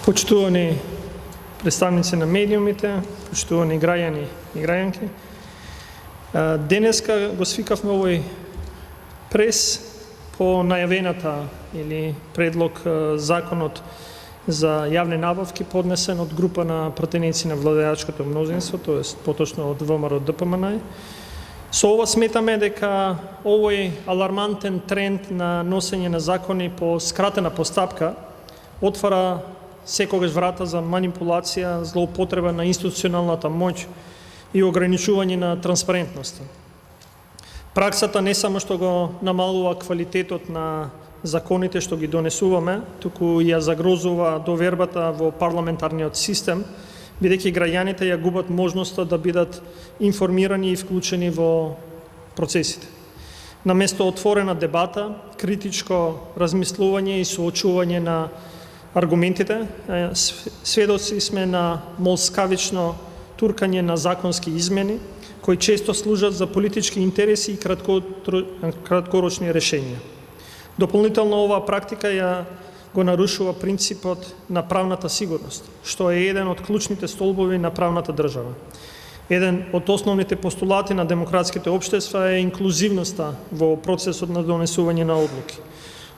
Почитувани представници на медиумите, почитувани граѓани и граѓанки. Денеска го свикавме овој прес по најавената или предлог законот за јавни набавки поднесен од група на пратеници на владеачкото мнозинство, тоест поточно од ВМРО ДПМН. Со ова сметаме дека овој алармантен тренд на носење на закони по скратена постапка отвара секогаш врата за манипулација, злоупотреба на институционалната моќ и ограничување на транспарентноста. Праксата не само што го намалува квалитетот на законите што ги донесуваме, туку ја загрозува довербата во парламентарниот систем, бидејќи граѓаните ја губат можноста да бидат информирани и вклучени во процесите. Наместо отворена дебата, критичко размислување и соочување на аргументите, сведоци сме на молскавично туркање на законски измени, кои често служат за политички интереси и краткорочни решенија. Дополнително оваа практика ја го нарушува принципот на правната сигурност, што е еден од клучните столбови на правната држава. Еден од основните постулати на демократските општества е инклузивноста во процесот на донесување на одлуки.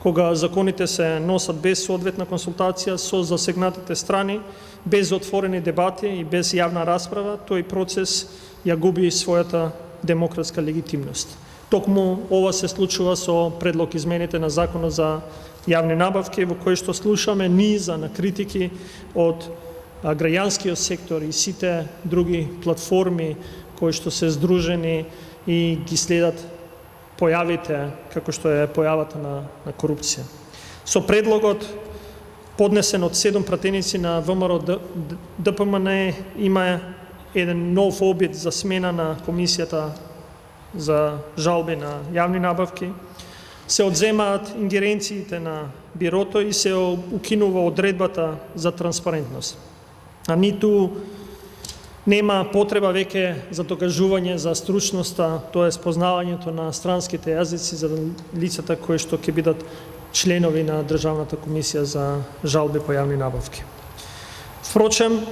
Кога законите се носат без соодветна консултација со засегнатите страни, без отворени дебати и без јавна расправа, тој процес ја губи својата демократска легитимност. Токму ова се случува со предлог измените на законот за јавни набавки, во кој што слушаме низа на критики од граѓанскиот сектор и сите други платформи кои што се здружени и ги следат појавите, како што е појавата на корупција. Со предлогот, поднесен од 7 пратеници на ВМРО ДПМН, има еден нов обид за смена на Комисијата за жалби на јавни набавки, се одземаат ингеренциите на бирото и се укинува одредбата за транспарентност. А ниту нема потреба веќе за докажување за стручноста, тоест познавањето на странските јазици за лицата кои што ќе бидат членови на Државната комисија за жалби по јавни набавки. Впрочем,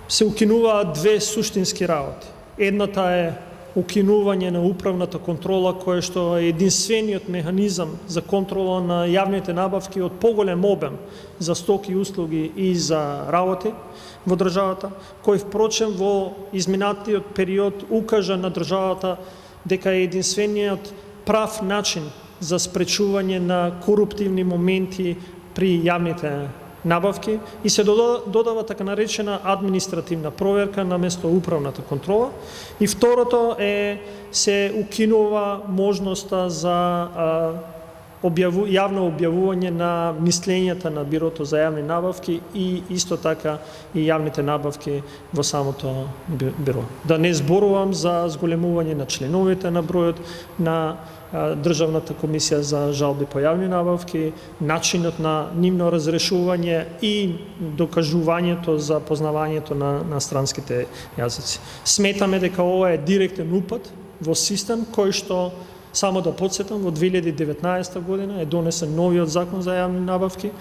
се укинуваат две суштински работи. Едната е укинување на управната контрола, која што е единствениот механизам за контрола на јавните набавки од поголем обем за стоки, услуги и за работи во државата, кој впрочем во изминатиот период укажа на државата дека е единствениот прав начин за спречување на коруптивни моменти при јавните набавки и се додава така наречена административна проверка наместо управната контрола. И второто е се укинува можноста за јавно објавување на мислењата на Бирото за јавни набавки и исто така и јавните набавки во самото биро. Да не зборувам за зголемување на членовите на бројот на Државната комисија за жалби по јавни набавки, начинот на нивно разрешување и докажувањето за познавањето на странските јазици. Сметаме дека ова е директен упад во систем кој што, само да подсетам, во 2019 година е донесен новиот закон за јавни набавки,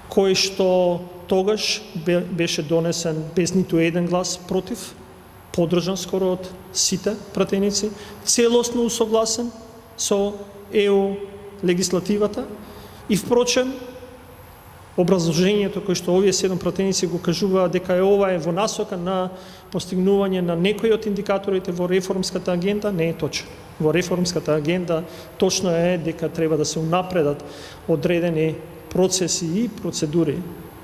кој што тогаш беше донесен без ниту еден глас против, поддржан скоро од сите пратеници, целосно усогласен со ЕУ легислативата и впрочем образложението кој што овие 7 пратеници го кажуваат дека ова е во насока на постигнување на некои од индикаторите во реформската агенда, не е точно. Во реформската агенда точно е дека треба да се унапредат одредени процеси и процедури,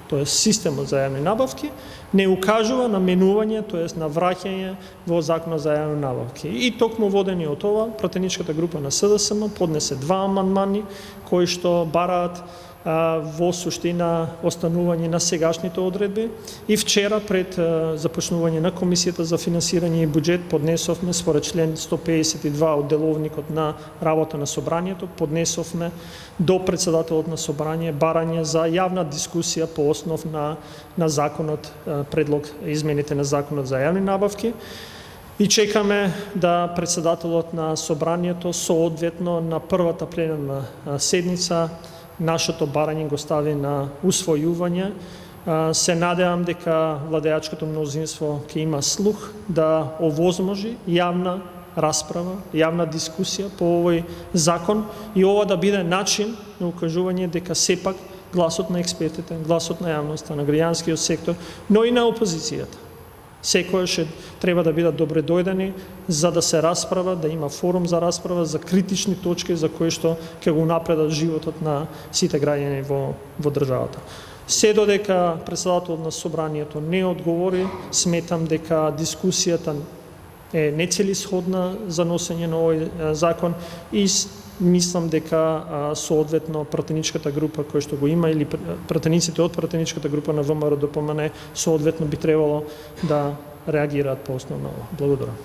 тоест системот за јавни набавки, не укажува на менување, тоест на враќање во законот за јавни набавки. И токму водени од ова, пратеничката група на СДСМ поднесе 2 амандмани кои што бараат во суштина останување на сегашните одредби и вчера пред започнување на Комисијата за финансирање и буџет поднесовме според член 152 од деловникот на работа на собранието, поднесовме до председателот на собрание барање за јавна дискусија по основ на законот, предлог измените на законот за јавни набавки. И чекаме да председателот на собранието соодветно на првата пленарна седница нашето барање го стави на усвојување. Се надевам дека владеачкото мнозинство ќе има слух да овозможи јавна расправа, јавна дискусија по овој закон и ова да биде начин на укажување дека сепак гласот на експертите, гласот на јавноста, на граѓанскиот сектор, но и на опозицијата секојаш треба да бидат добре дојдени за да се расправа, да има форум за расправа, за критични точки за кои што ќе го напредат животот на сите граѓани во државата. Се додека председателот на собранието не одговори, сметам дека дискусијата е нецелисходна за носење на овој закон и мислам дека соодветно пратеничката група која што го има или пратениците од пратеничката група на ВМРО ДПМН соодветно би требало да реагираат по основно. Благодарам.